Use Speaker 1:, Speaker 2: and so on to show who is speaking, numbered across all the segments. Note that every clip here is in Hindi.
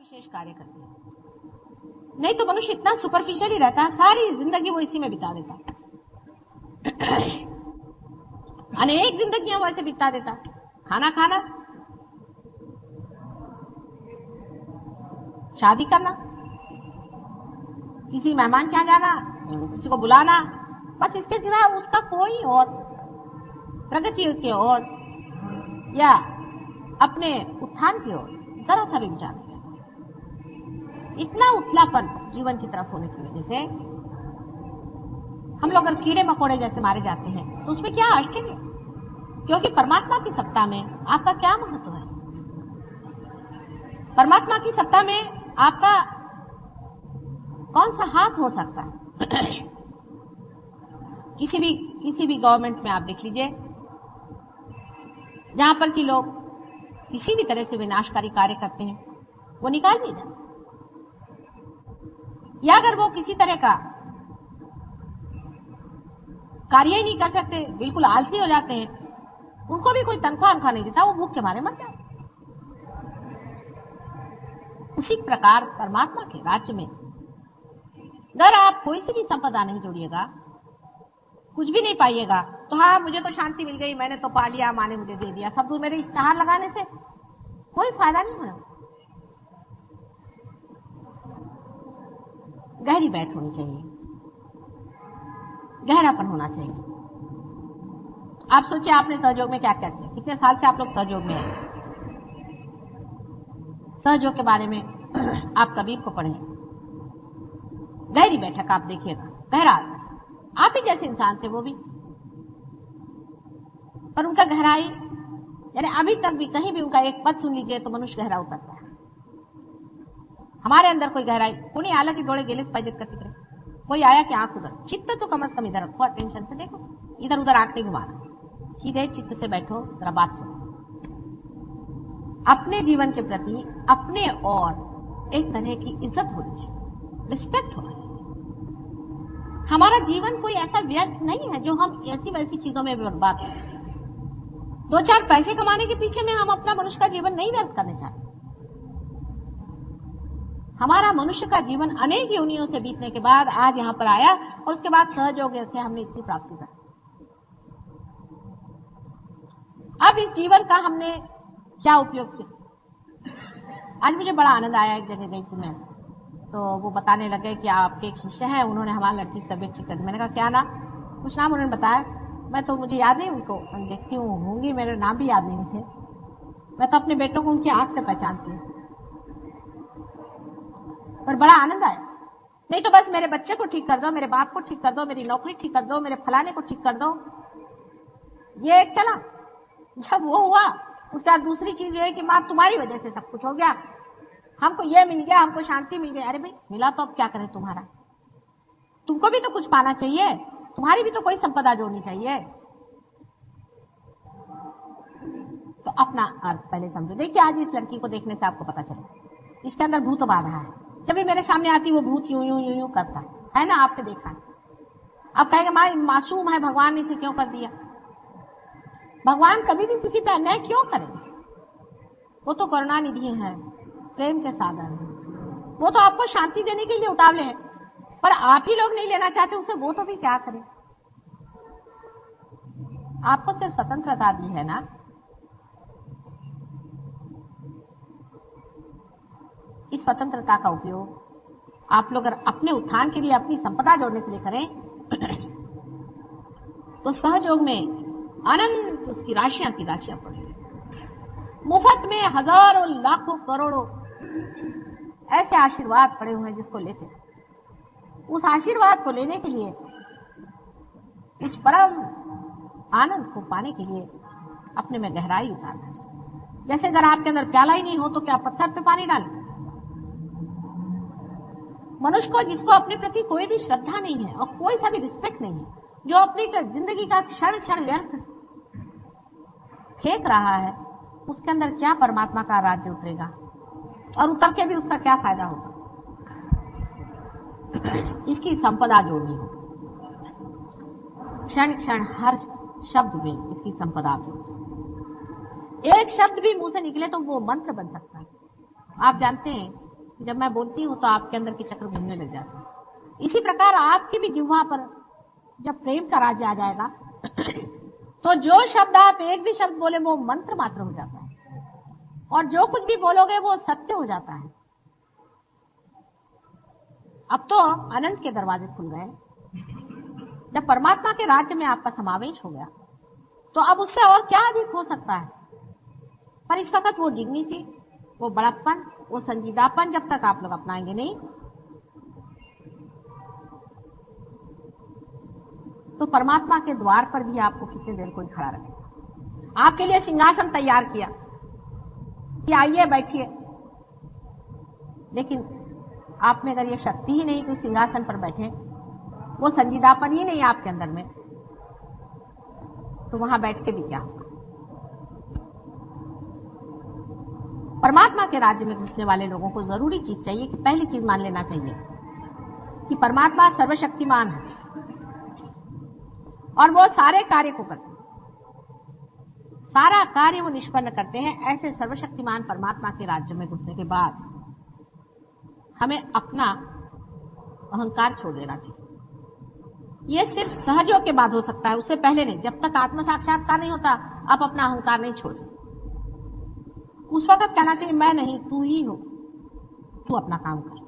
Speaker 1: विशेष कार्य करती है। नहीं तो मनुष्य इतना सुपरफिशियल रहता है, सारी जिंदगी वो इसी में बिता देता है। अनेक जिंदगियां वो ऐसे बिता देता है। खाना खाना, शादी करना, किसी मेहमान के यहाँ जाना, किसी को बुलाना, बस इसके सिवा उसका कोई और प्रगति की ओर या अपने उत्थान की ओर जरा सा भी विचार नहीं है। इतना उथलापन जीवन की तरफ होने की वजह से हम लोग अगर कीड़े मकोड़े जैसे मारे जाते हैं तो उसमें क्या आश्चर्य, क्योंकि परमात्मा की सत्ता में आपका क्या महत्व है। परमात्मा की सत्ता में आपका कौन सा हाथ हो सकता है। किसी भी गवर्नमेंट में आप देख लीजिए, जहां पर कि लोग किसी भी तरह से विनाशकारी कार्य करते हैं, वो निकाल दिए जाते, या अगर वो किसी तरह का कार्य ही नहीं कर सकते, बिल्कुल आलसी हो जाते हैं, उनको भी कोई तनख्वाह नहीं देता, वो भूख के मारे मर जाते। उसी प्रकार परमात्मा के राज्य में अगर आप कोई सी भी संपदा नहीं जोड़िएगा, कुछ भी नहीं पाइएगा, तो हाँ मुझे तो शांति मिल गई, मैंने तो पा लिया, माँ ने मुझे दे दिया, सब मेरे इश्तेहार लगाने से कोई फायदा नहीं होना। गहरी बैठ होनी चाहिए, गहरापन होना चाहिए। आप सोचिए आपने सहयोग में क्या क्या किया, कितने साल से आप लोग सहयोग में हैं। सहयोग के बारे में आप कबीर को पढ़ें, गहरी बैठक आप देखिएगा, गहरा आप ही जैसे इंसान थे वो भी, पर उनका गहराई, यानी अभी तक भी कहीं भी उनका एक पद सुन लीजिए तो मनुष्य गहरा उतरता है। हमारे अंदर कोई गहराई, कोई आला की डोळे गेलेच पाहिजेत का तिकडे, कोई आया कि आंख उधर, चित्त तो कम से कम इधर रखो, टेंशन से देखो, इधर उधर आंख नहीं घुमाना, सीधे चित्त से बैठो, जरा बात सुनो। अपने जीवन के प्रति अपने और एक तरह की इज्जत होनी चाहिए, रिस्पेक्ट होना चाहिए। हमारा जीवन कोई ऐसा व्यर्थ नहीं है जो हम ऐसी वैसी चीजों में बर्बाद करें। 2-4 पैसे कमाने के पीछे में हम अपना मनुष्य का जीवन नहीं व्यर्थ करने चाहते। हमारा मनुष्य का जीवन अनेक योनियों से बीतने के बाद आज यहां पर आया, और उसके बाद सहयोग से हमने इतनी प्राप्ति कर। अब इस जीवन का हमने क्या उपयोग किया। आज मुझे बड़ा आनंद आया, एक जगह गई थी मैं, तो वो बताने लगे कि आपके एक शिष्य हैं, उन्होंने हमारी लड़की की तबीयत ठीक कर दी। मैंने कहा क्या नाम, कुछ नाम उन्होंने बताया, मैं तो मुझे याद नहीं, उनको देखती हूँ होंगी, मेरे नाम भी याद नहीं मुझे, मैं तो अपने बेटों को उनकी आंख से पहचानती हूँ। पर बड़ा आनंद आया, नहीं तो बस मेरे बच्चे को ठीक कर दो, मेरे बाप को ठीक कर दो, मेरी नौकरी ठीक कर दो, मेरे फलाने को ठीक कर दो, ये एक चला। जब वो हुआ उसके बाद दूसरी चीज ये है कि माँ तुम्हारी वजह से सब कुछ हो गया, हमको ये मिल गया, हमको शांति मिल गई। अरे भाई मिला तो अब क्या करें, तुम्हारा, तुमको भी तो कुछ पाना चाहिए, तुम्हारी भी तो कोई संपदा जोड़नी चाहिए। तो अपना अर्थ पहले समझो। देखिए आज इस लड़की को देखने से आपको पता चले इसके अंदर भूत बाधा है। जब भी मेरे सामने आती वो भूत यूं यूं यूं यूं करता है ना, आपने देखा है। अब कहेगा माँ मासूम है, भगवान ने इसे क्यों कर दिया। भगवान कभी भी किसी पे अन्याय क्यों करेंगे, वो तो करुणा निधि है, प्रेम के साधन है, वो तो आपको शांति देने के लिए उतावले हैं, पर आप ही लोग नहीं लेना चाहते उसे, वो तो भी क्या करे। आपको सिर्फ स्वतंत्रता दी है ना, इस स्वतंत्रता का उपयोग आप लोग अगर अपने उत्थान के लिए, अपनी संपदा जोड़ने के लिए करें तो सहयोग में अनंत उसकी राशियां की राशियां पड़ी, मुफ्त में हजारों लाखों करोड़ों ऐसे आशीर्वाद पड़े हुए हैं जिसको लेते, उस आशीर्वाद को लेने के लिए, उस परम आनंद को पाने के लिए अपने में गहराई उतारना चाहिए। जैसे अगर आपके अंदर प्याला ही नहीं हो तो क्या पत्थर पे पानी डालें। मनुष्य को, जिसको अपने प्रति कोई भी श्रद्धा नहीं है और कोई सा भी रिस्पेक्ट नहीं है, जो अपनी जिंदगी का क्षण क्षण व्यर्थ फेंक रहा है, उसके अंदर क्या परमात्मा का राज्य उतरेगा, और उतर के भी उसका क्या फायदा होगा। इसकी संपदा जोड़नी हो, क्षण क्षण हर शब्द में इसकी संपदा जोड़नी। एक शब्द भी मुंह से निकले तो वो मंत्र बन सकता है। आप जानते हैं जब मैं बोलती हूँ तो आपके अंदर के चक्र घूमने लग जाते हैं। इसी प्रकार आपकी भी जिह्वा पर जब प्रेम का राज्य आ जाएगा तो जो शब्द आप एक भी शब्द बोले वो मंत्र मात्र हो जाता है, और जो कुछ भी बोलोगे वो सत्य हो जाता है। अब तो अनंत के दरवाजे खुल गए। जब परमात्मा के राज्य में आपका समावेश हो गया तो अब उससे और क्या अधिक हो सकता है। पर इस वक्त वो डिग्निटी, वो बड़प्पन, वो संजीदापन जब तक आप लोग अपनाएंगे नहीं तो परमात्मा के द्वार पर भी आपको कितनी देर कोई खड़ा रखेगा। आपके लिए सिंहासन तैयार किया कि आइए बैठिए, लेकिन आप में अगर ये शक्ति ही नहीं कि उस सिंहासन पर बैठे, वो संजीदापन ही नहीं आपके अंदर में, तो वहां बैठ के भी क्या होगा। परमात्मा के राज्य में घुसने वाले लोगों को जरूरी चीज चाहिए कि पहली चीज मान लेना चाहिए कि परमात्मा सर्वशक्तिमान है और वो सारे कार्य को करते हैं, सारा कार्य वो निष्पन्न करते हैं। ऐसे सर्वशक्तिमान परमात्मा के राज्य में घुसने के बाद हमें अपना अहंकार छोड़ देना चाहिए। यह सिर्फ सहयोग के बाद हो सकता है, उससे पहले नहीं। जब तक आत्म साक्षात्कार नहीं होता आप अपना अहंकार नहीं छोड़ सकते। उस वक्त कहना चाहिए मैं नहीं, तू ही हो, तू अपना काम कर,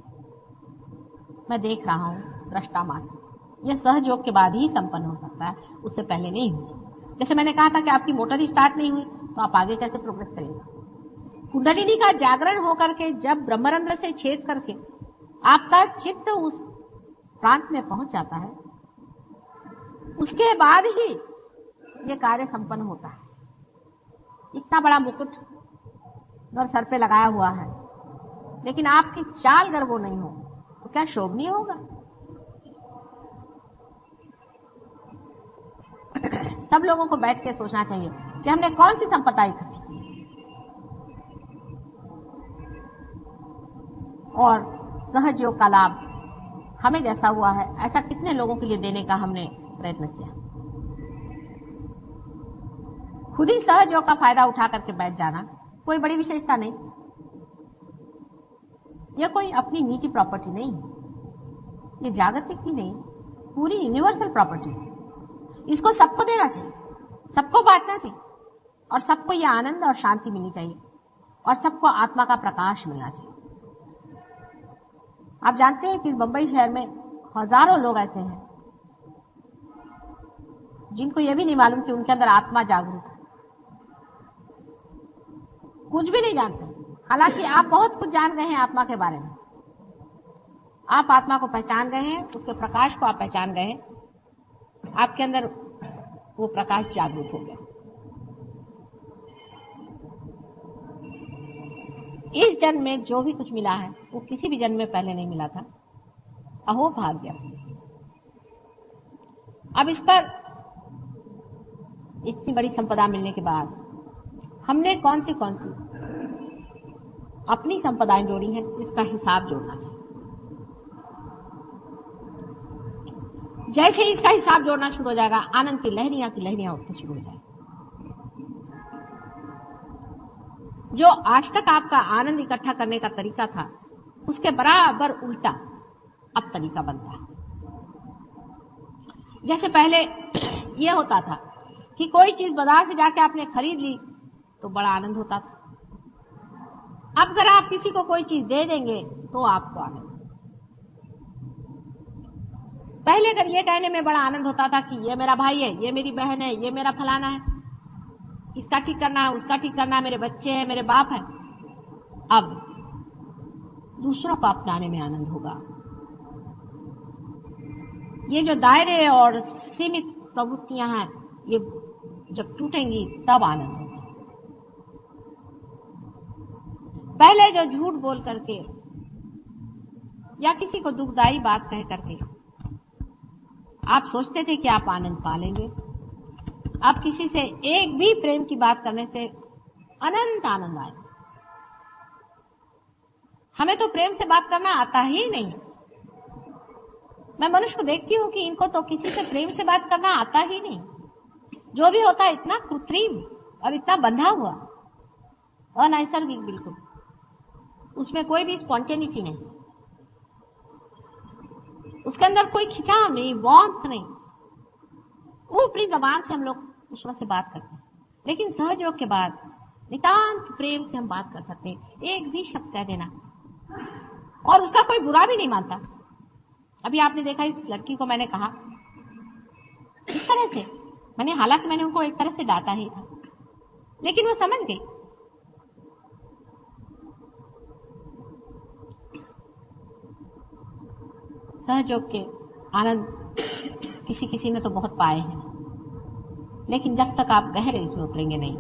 Speaker 1: मैं देख रहा हूं, दृष्टा मात्र। यह सहयोग के बाद ही संपन्न हो सकता है, उससे पहले नहीं हो सकता। जैसे मैंने कहा था कि आपकी मोटर ही स्टार्ट नहीं हुई तो आप आगे कैसे प्रोग्रेस करेंगे। कुंडलिनी का जागरण होकर के जब ब्रह्मरंध्र से छेद करके आपका चित्त उस प्रांत में पहुंच जाता है, उसके बाद ही ये कार्य संपन्न होता है। इतना बड़ा मुकुट और सर पे लगाया हुआ है, लेकिन आपकी चाल अगर वो नहीं हो तो क्या शोभनीय होगा। सब लोगों को बैठ के सोचना चाहिए कि हमने कौन सी संपदा इकट्ठी की और सहयोग का लाभ हमें जैसा हुआ है ऐसा कितने लोगों के लिए देने का हमने प्रयत्न किया। खुद ही सहयोग का फायदा उठा करके बैठ जाना कोई बड़ी विशेषता नहीं, यह कोई अपनी निजी प्रॉपर्टी नहीं है, ये जागतिक ही नहीं, पूरी यूनिवर्सल प्रॉपर्टी है। इसको सबको देना चाहिए, सबको बांटना चाहिए, और सबको यह आनंद और शांति मिलनी चाहिए, और सबको आत्मा का प्रकाश मिलना चाहिए। आप जानते हैं कि बंबई शहर में हजारों लोग ऐसे हैं जिनको यह भी नहीं मालूम कि उनके अंदर आत्मा जागरूक है, कुछ भी नहीं जानते। हालांकि आप बहुत कुछ जान गए हैं आत्मा के बारे में, आप आत्मा को पहचान गए हैं, उसके प्रकाश को आप पहचान गए हैं, आपके अंदर वो प्रकाश जागरूक हो गया। इस जन्म में जो भी कुछ मिला है वो किसी भी जन्म में पहले नहीं मिला था। अहो भाग्य। अब इस पर इतनी बड़ी संपदा मिलने के बाद हमने कौन सी अपनी संपदाएं जोड़ी हैं, इसका हिसाब जोड़ना चाहिए। जैसे इसका हिसाब जोड़ना शुरू हो जाएगा, आनंद की लहरियां उठनी शुरू हो जाएगी। जो आज तक आपका आनंद इकट्ठा करने का तरीका था उसके बराबर उल्टा अब तरीका बनता है। जैसे पहले यह होता था कि कोई चीज बाजार से जाके आपने खरीद ली तो बड़ा आनंद होता था। अब अगर आप किसी को कोई चीज दे देंगे तो आपको आनंद। पहले अगर ये कहने में बड़ा आनंद होता था कि ये मेरा भाई है, ये मेरी बहन है, ये मेरा फलाना है, इसका ठीक करना है, उसका ठीक करना है, मेरे बच्चे हैं, मेरे बाप है। अब दूसरों को अपनाने में आनंद होगा। ये जो दायरे और सीमित प्रवृत्तियां हैं ये जब टूटेंगी तब आनंद होगा। पहले जो झूठ बोल करके या किसी को दुखदायी बात कह करके आप सोचते थे कि आप आनंद पा लेंगे, अब किसी से एक भी प्रेम की बात करने से अनंत आनंद आए। हमें तो प्रेम से बात करना आता ही नहीं। मैं मनुष्य को देखती हूं कि इनको तो किसी से प्रेम से बात करना आता ही नहीं। जो भी होता है इतना कृत्रिम और इतना बंधा हुआ, अनैसर्गिक बिल्कुल। उसमें कोई भी स्पॉन्टेनिटी नहीं, उसके अंदर कोई खिंचाव नहीं, वार्मथ नहीं। ऊपरी जबान से हम लोग ईश्वर से बात करते हैं, लेकिन सहयोग के बाद नितांत प्रेम से हम बात कर सकते हैं। एक भी शब्द कह देना और उसका कोई बुरा भी नहीं मानता। अभी आपने देखा इस लड़की को मैंने कहा इस तरह से, हालांकि मैंने उनको एक तरह से डांटा ही था, लेकिन वो समझ गई। सहयोग के आनंद किसी किसी ने तो बहुत पाए हैं, लेकिन जब तक आप गहरे इसमें उतरेंगे नहीं,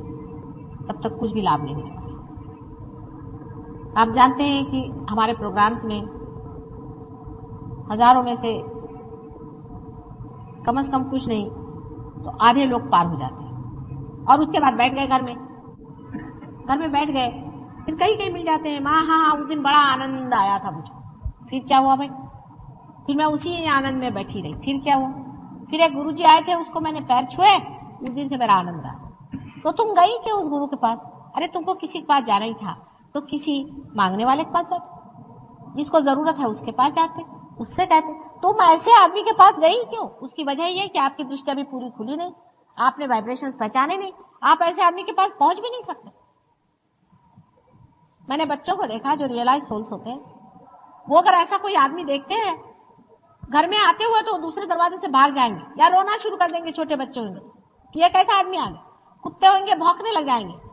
Speaker 1: तब तक कुछ भी लाभ नहीं मिलेगा। आप जानते हैं कि हमारे प्रोग्राम्स में हजारों में से कम से कम कुछ नहीं तो आधे लोग पार हो जाते हैं और उसके बाद बैठ गए घर में बैठ गए, फिर कहीं कहीं मिल जाते हैं, माँ हाँ उस दिन बड़ा आनंद आया था मुझे। फिर क्या हुआ भाई? फिर मैं उसी आनंद में बैठी रही। फिर क्या हुआ? फिर एक गुरुजी आए थे, उसको मैंने पैर छुए, उस दिन से मेरा आनंद आया। तो तुम गई क्यों उस गुरु के पास? अरे तुमको किसी के पास जाना ही था तो किसी मांगने वाले के पास जाते, जिसको जरूरत है उसके पास जाते, उससे कहते। तुम ऐसे आदमी के पास गई क्यों? उसकी वजह यह है कि आपकी दृष्टि अभी पूरी खुली नहीं, आपने वाइब्रेशंस पहचाने नहीं, आप ऐसे आदमी के पास पहुंच भी नहीं सकते। मैंने बच्चों को देखा जो रियलाइज सोल्स होते हैं, वो अगर ऐसा कोई आदमी देखते हैं घर में आते हुए तो दूसरे दरवाजे से भाग जाएंगे या रोना शुरू कर देंगे। छोटे बच्चे होंगे कि ये कैसा आदमी आ गया, कुत्ते होंगे भौंकने लग जाएंगे।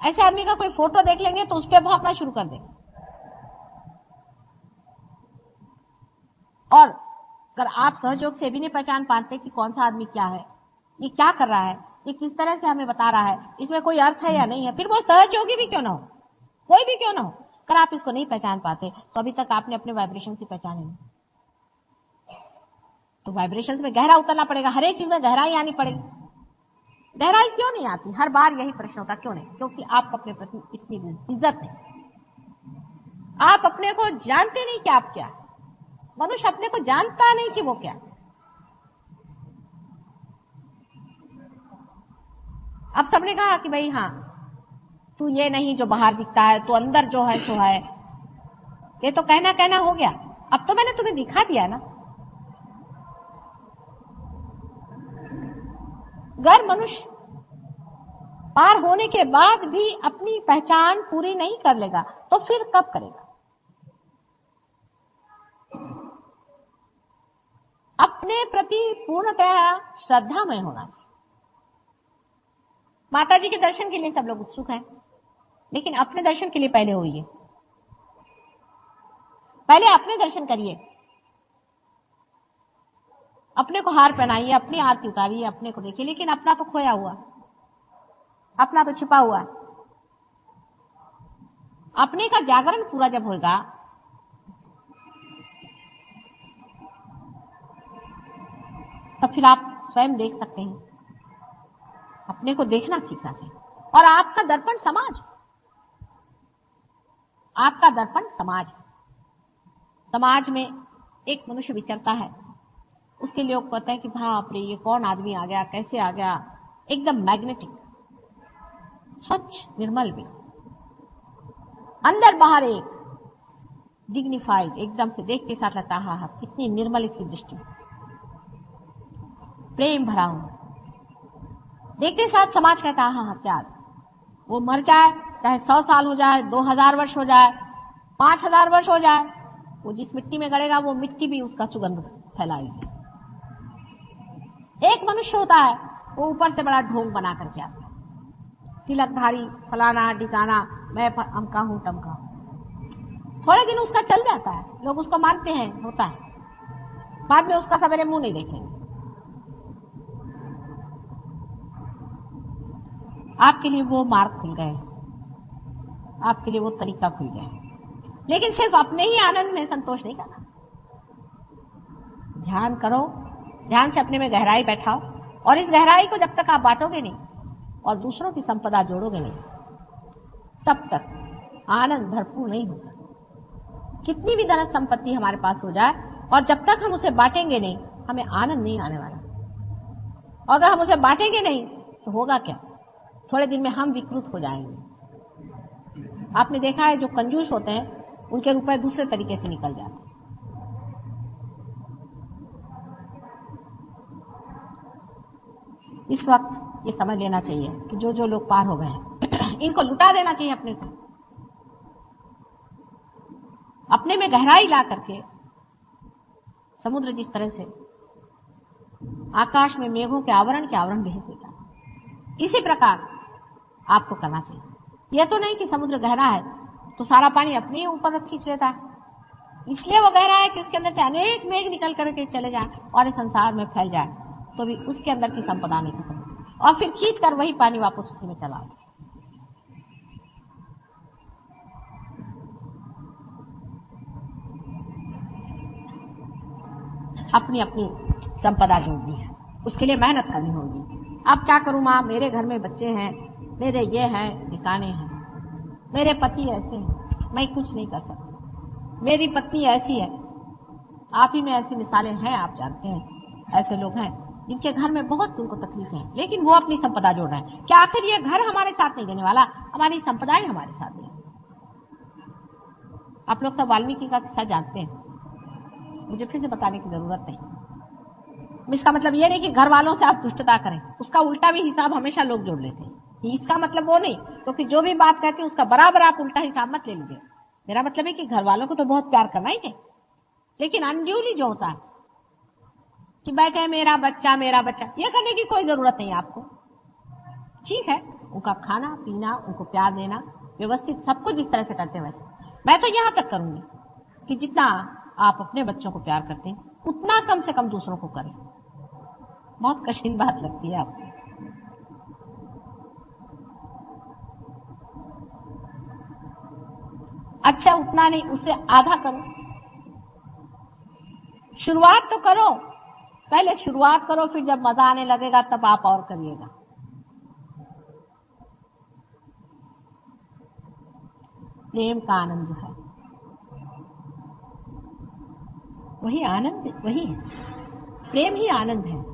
Speaker 1: ऐसे आदमी का कोई फोटो देख लेंगे तो उस पर भौंकना शुरू कर देंगे। और अगर आप सहयोग से भी नहीं पहचान पाते कि कौन सा आदमी क्या है, ये क्या कर रहा है, ये किस तरह से हमें बता रहा है, इसमें कोई अर्थ है या नहीं है, फिर वो सहयोगी भी क्यों ना हो, कोई भी क्यों ना हो, अगर आप इसको नहीं पहचान पाते तो अभी तक आपने अपने वाइब्रेशन से पहचाने नहीं। तो वाइब्रेशन में गहरा उतरना पड़ेगा, हर एक चीज में गहराई आनी पड़ेगी। गहराई क्यों नहीं आती? हर बार यही प्रश्न होता, क्यों नहीं? क्योंकि आप अपने प्रति इतनी इज्जत नहीं, आप अपने को जानते नहीं कि आप क्या है। मनुष्य अपने को जानता नहीं कि वो क्या है। अब सबने कहा कि भाई हाँ तू ये नहीं जो बाहर दिखता है, तू अंदर जो है सो है। ये तो कहना हो गया, अब तो मैंने तुम्हें दिखा दिया ना। अगर मनुष्य पार होने के बाद भी अपनी पहचान पूरी नहीं कर लेगा तो फिर कब करेगा? अपने प्रति पूर्णतः श्रद्धामय होना चाहिए। माता जी के दर्शन के लिए सब लोग उत्सुक हैं, लेकिन अपने दर्शन के लिए पहले होइए, पहले अपने दर्शन करिए, अपने को हार पहनाइए, अपनी आरती उतारिए, अपने को देखिए। लेकिन अपना तो खोया हुआ, अपना तो छिपा हुआ है। अपने का जागरण पूरा जब होगा तो फिर आप स्वयं देख सकते हैं। अपने को देखना सीखना चाहिए। और आपका दर्पण समाज, आपका दर्पण समाज। समाज में एक मनुष्य विचरता है, उसके लिए लोग कहते हैं कि बाप रे ये कौन आदमी आ गया, कैसे आ गया, एकदम मैग्नेटिक, स्वच्छ निर्मल भी, अंदर बाहर एक डिग्निफाइड, एकदम से देख के साथ लगता है हाँ कितनी निर्मल इसकी दृष्टि, प्रेम भरा हुआ। देखते साथ समाज कहता है हाँ क्या, वो मर जाए चाहे 100 साल हो जाए, 2000 वर्ष हो जाए, 5000 वर्ष हो जाए, वो जिस मिट्टी में गड़ेगा वो मिट्टी भी उसका सुगंध फैलाएगी। एक मनुष्य होता है वो ऊपर से बड़ा ढोंग बना करके आता है, तिलकधारी, फलाना ढिकाना, मैं अमका हूं टमका हूं। थोड़े दिन उसका चल जाता है, लोग उसको मानते हैं, होता है, बाद में उसका सवेरे मुंह नहीं देखेंगे। आपके लिए वो मार्ग खुल गए, आपके लिए वो तरीका खुल गया, लेकिन सिर्फ अपने ही आनंद में संतोष नहीं करना। ध्यान करो, ध्यान से अपने में गहराई बैठाओ, और इस गहराई को जब तक आप बांटोगे नहीं और दूसरों की संपदा जोड़ोगे नहीं, तब तक आनंद भरपूर नहीं होगा। कितनी भी धन संपत्ति हमारे पास हो जाए, और जब तक हम उसे बांटेंगे नहीं, हमें आनंद नहीं आने वाला। और अगर हम उसे बांटेंगे नहीं तो होगा क्या? थोड़े दिन में हम विकृत हो जाएंगे, आपने देखा है जो कंजूस होते हैं उनके रुपए दूसरे तरीके से निकल जाते हैं। इस वक्त ये समझ लेना चाहिए कि जो जो लोग पार हो गए हैं इनको लुटा देना चाहिए अपने को, अपने में गहराई ला करके। समुद्र जिस तरह से आकाश में मेघों के आवरण भेज देता है, इसी प्रकार आपको करना चाहिए। यह तो नहीं कि समुद्र गहरा है तो सारा पानी अपने ही ऊपर खींच लेता है, इसलिए वो गहरा है कि उसके अंदर से अनेक मेघ निकल करके चले जाए और इस संसार में फैल जाए तो भी उसके अंदर की संपदा नहीं खत्म, और फिर खींच कर वही पानी वापस उसी में चला। अपनी अपनी संपदा जोड़नी है, उसके लिए मेहनत करनी होगी। अब क्या करूं मां, मेरे घर में बच्चे हैं, मेरे ये हैं, ठिकाने हैं, मेरे पति ऐसे हैं, मैं कुछ नहीं कर सकती, मेरी पत्नी ऐसी है। आप ही में ऐसी मिसालें हैं, आप जानते हैं, ऐसे लोग हैं जिनके घर में बहुत उनको तकलीफ है, लेकिन वो अपनी संपदा जोड़ रहे हैं। क्या आखिर ये घर हमारे साथ नहीं देने वाला, हमारी संपदा ही हमारे साथ देने। आप लोग सब वाल्मीकि का किस्सा जानते हैं, मुझे फिर से बताने की जरूरत नहीं। इसका मतलब ये नहीं कि घर वालों से आप दुष्टता करें, उसका उल्टा भी हिसाब हमेशा लोग जोड़ लेते हैं। इसका मतलब वो नहीं, क्योंकि जो भी बात कहते हैं उसका बराबर आप उल्टा हिसाब मत ले लीजिए। मेरा मतलब है कि घर वालों को तो बहुत प्यार करना ही चाहिए, लेकिन अनड्यूली जो होता है कि बैठे मेरा बच्चा, ये करने की कोई जरूरत नहीं आपको। ठीक है, उनका खाना पीना, उनको प्यार देना, व्यवस्थित सब कुछ जिस तरह से करते हैं वैसे। मैं तो यहां तक करूंगी कि जितना आप अपने बच्चों को प्यार करते हैं उतना कम से कम दूसरों को करें। बहुत कठिन बात लगती है आपको, अच्छा उतना नहीं, उससे आधा करो। शुरुआत तो करो, पहले शुरुआत करो, फिर जब मजा आने लगेगा तब आप और करिएगा। प्रेम का आनंद जो है वही आनंद, वही है प्रेम ही आनंद है।